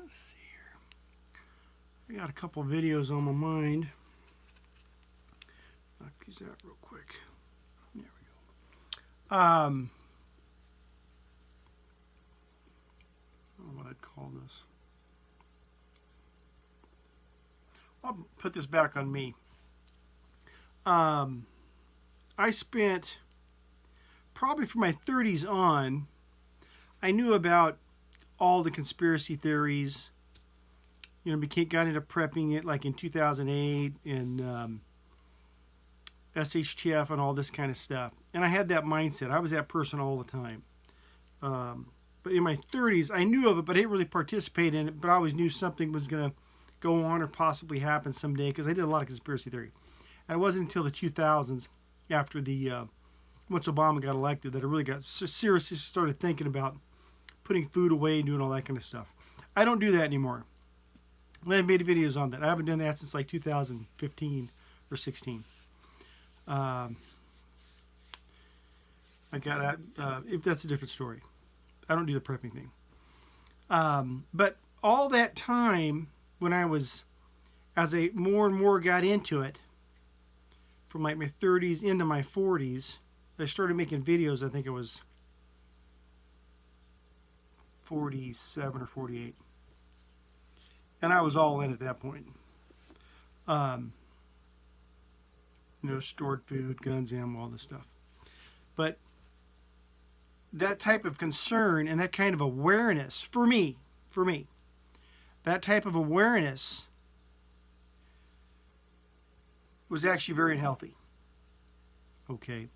Let's see here. I got a couple videos on my mind. Knock these out real quick. There we go. I don't know what I'd call this. I'll put this back on me. I spent probably from my 30s on, I knew about all the conspiracy theories. You know, got into prepping it like in 2008 and SHTF and all this kind of stuff. And I had that mindset. I was that person all the time. But in my 30s, I knew of it, but I didn't really participate in it. But I always knew something was going to go on or possibly happen someday because I did a lot of conspiracy theory. And it wasn't until the 2000s, after the once Obama got elected, that I really got seriously started thinking about putting food away and doing all that kind of stuff. I don't do that anymore. And I've made videos on that. I haven't done that since like 2015 or 16. I got if that's a different story. I don't do the prepping thing. But all that time when I was, as I more and more got into it, from like my 30s into my 40s, I started making videos. I think it was 47 or 48. And I was all in at that point. You know, stored food, guns, ammo, all this stuff. But that type of concern and that kind of awareness, for me, that type of awareness was actually very unhealthy. Okay.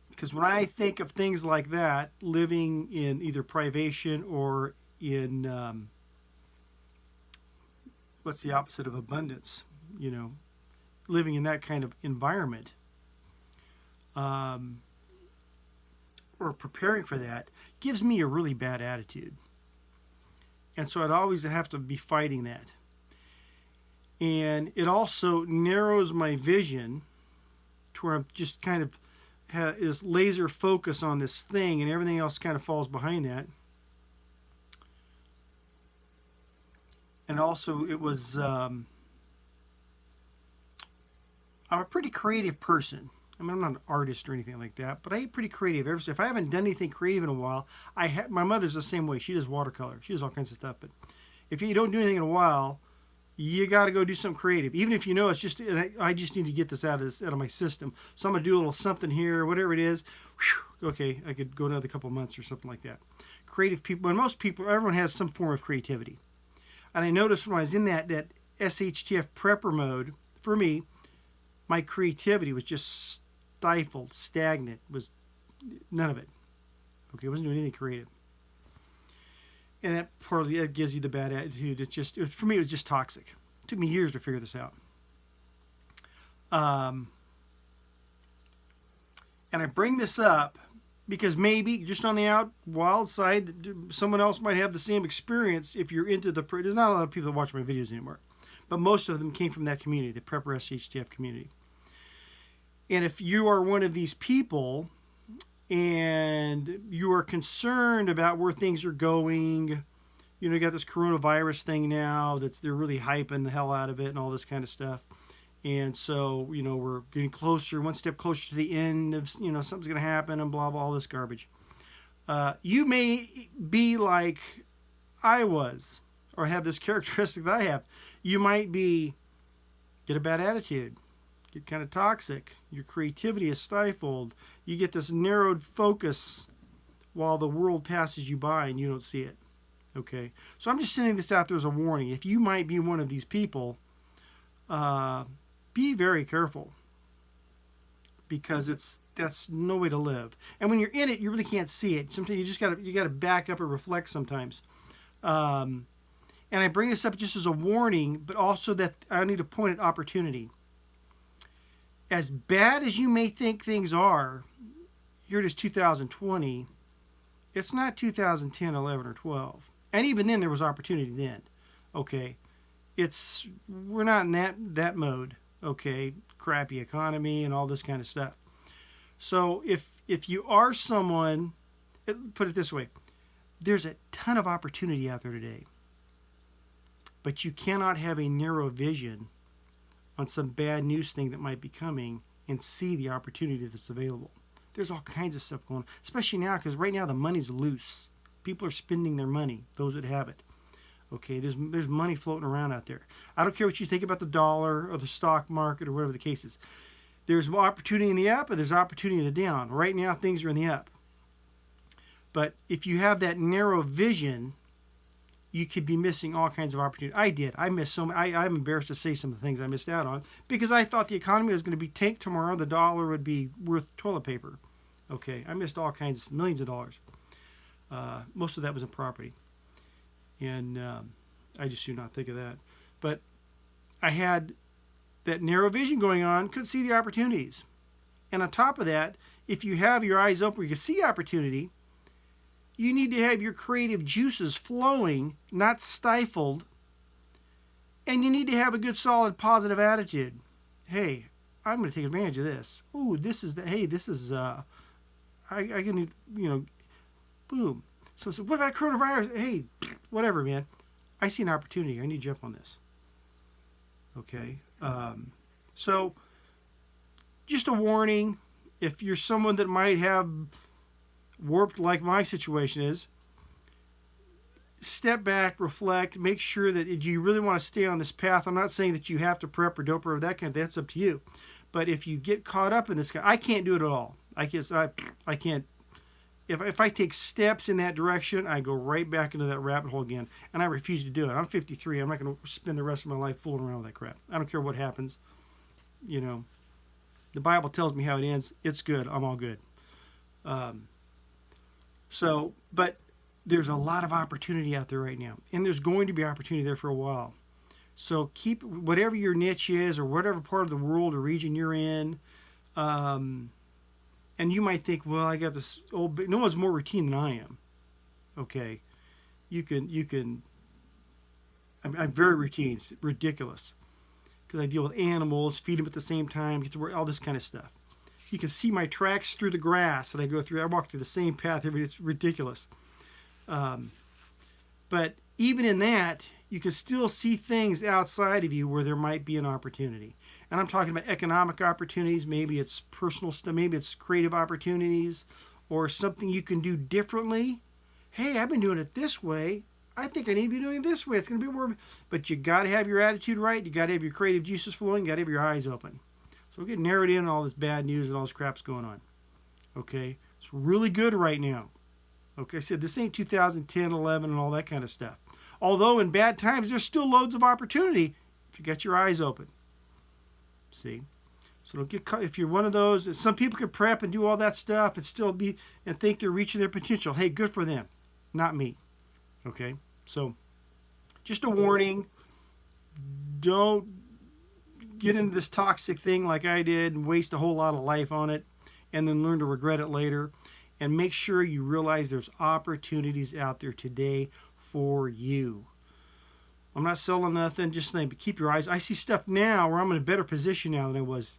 Because when I think of things like that, living in either privation or in, what's the opposite of abundance? You know, living in that kind of environment, or preparing for that, gives me a really bad attitude. And so I'd always have to be fighting that. And it also narrows my vision to where I'm just kind of is laser focus on this thing, and everything else kind of falls behind that. And also it was, I'm a pretty creative person. I mean, I'm not an artist or anything like that, but I ain't pretty creative. If I haven't done anything creative in a while, my mother's the same way. She does watercolor. She does all kinds of stuff. But if you don't do anything in a while, you got to go do something creative. Even if you know it's just, I just need to get this out of my system. So I'm going to do a little something here, whatever it is. Whew, okay, I could go another couple of months or something like that. Creative people, and most people, everyone has some form of creativity. And I noticed when I was in that SHTF Prepper mode, for me, my creativity was just stifled, stagnant, was none of it. Okay, I wasn't doing anything creative. And that partly that gives you the bad attitude. For me, it was just toxic. It took me years to figure this out. And I bring this up because maybe just on the wild side, someone else might have the same experience. If you're into there's not a lot of people that watch my videos anymore, but most of them came from that community, the Prepper SHTF community. And if you are one of these people and you are concerned about where things are going, you know, you got this coronavirus thing now they're really hyping the hell out of it and all this kind of stuff. And so, you know, we're getting closer, one step closer to the end of, you know, something's going to happen and blah, blah, all this garbage. You may be like I was, or have this characteristic that I have. You might get a bad attitude, get kind of toxic. Your creativity is stifled. You get this narrowed focus while the world passes you by and you don't see it. Okay? So I'm just sending this out there as a warning. If you might be one of these people, be very careful, because that's no way to live. And when you're in it, you really can't see it. Sometimes you gotta back up and reflect sometimes. And I bring this up just as a warning, but also that I need to point at opportunity. As bad as you may think things are, here it is 2020. It's not 2010, 11, or 12. And even then, there was opportunity then. Okay, we're not in that mode. Okay, crappy economy and all this kind of stuff. So if you are someone, put it this way, there's a ton of opportunity out there today. But you cannot have a narrow vision on some bad news thing that might be coming and see the opportunity that's available. There's all kinds of stuff going on, especially now, because right now the money's loose. People are spending their money, those that have it. Okay, there's money floating around out there. I don't care what you think about the dollar or the stock market or whatever the case is. There's opportunity in the up and there's opportunity in the down. Right now, things are in the up. But if you have that narrow vision, you could be missing all kinds of opportunity. I did. I missed so many. I'm embarrassed to say some of the things I missed out on because I thought the economy was going to be tanked tomorrow. The dollar would be worth toilet paper. Okay, I missed all kinds of millions of dollars. Most of that was in property. And I just do not think of that. But I had that narrow vision going on, couldn't see the opportunities. And on top of that, if you have your eyes open, you can see opportunity, you need to have your creative juices flowing, not stifled. And you need to have a good, solid, positive attitude. Hey, I'm going to take advantage of this. Ooh, this is I can, boom. So what about coronavirus? Hey, whatever, man. I see an opportunity. I need to jump on this. Okay. So just a warning, if you're someone that might have warped like my situation is, step back, reflect, make sure that do you really want to stay on this path. I'm not saying that you have to prep or dope or that kind of, that's up to you. But if you get caught up in this, I can't do it at all. I can't. If I take steps in that direction, I go right back into that rabbit hole again, and I refuse to do it. I'm 53. I'm not going to spend the rest of my life fooling around with that crap. I don't care what happens. The Bible tells me how it ends. It's good. I'm all good. But there's a lot of opportunity out there right now, and there's going to be opportunity there for a while. So keep whatever your niche is, or whatever part of the world or region you're in. And you might think, well, I got this old. No one's more routine than I am. Okay, you can. I'm very routine. It's ridiculous because I deal with animals, feed them at the same time, get to work, all this kind of stuff. You can see my tracks through the grass that I go through. I walk through the same path every day. It's ridiculous. But even in that, you can still see things outside of you where there might be an opportunity. And I'm talking about economic opportunities. Maybe it's personal stuff. Maybe it's creative opportunities or something you can do differently. Hey, I've been doing it this way. I think I need to be doing it this way. It's going to be more. But you got to have your attitude right. You got to have your creative juices flowing. You got to have your eyes open. So we're getting narrowed in on all this bad news and all this crap's going on. Okay? It's really good right now. Okay, I said this ain't 2010, 11, and all that kind of stuff. Although in bad times, there's still loads of opportunity if you got your eyes open. See? So don't get caught. If you're one of those, some people can prep and do all that stuff and still be and think they're reaching their potential. Hey, good for them. Not me. Okay? So just a warning. Don't get into this toxic thing like I did and waste a whole lot of life on it and then learn to regret it later. And make sure you realize there's opportunities out there today for you. I'm not selling nothing, just saying, but keep your eyes. I see stuff now where I'm in a better position now than I was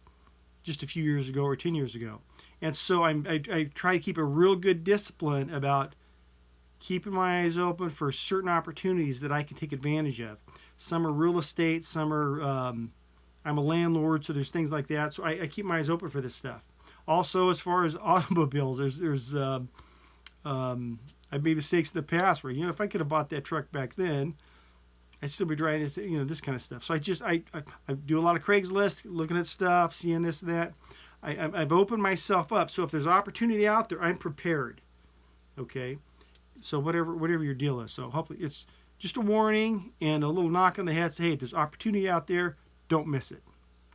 just a few years ago or 10 years ago. And so I try to keep a real good discipline about keeping my eyes open for certain opportunities that I can take advantage of. Some are real estate, some are, I'm a landlord, so there's things like that. So I keep my eyes open for this stuff. Also, as far as automobiles, I've made mistakes in the past where, if I could have bought that truck back then, I'd still be driving, this kind of stuff. So I do a lot of Craigslist, looking at stuff, seeing this and that. I've opened myself up. So if there's opportunity out there, I'm prepared. Okay? So whatever your deal is. So hopefully it's just a warning and a little knock on the head. Say, hey, there's opportunity out there. Don't miss it.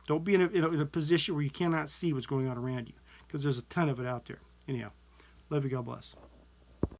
Don't be in a position where you cannot see what's going on around you because there's a ton of it out there. Anyhow, love you. God bless.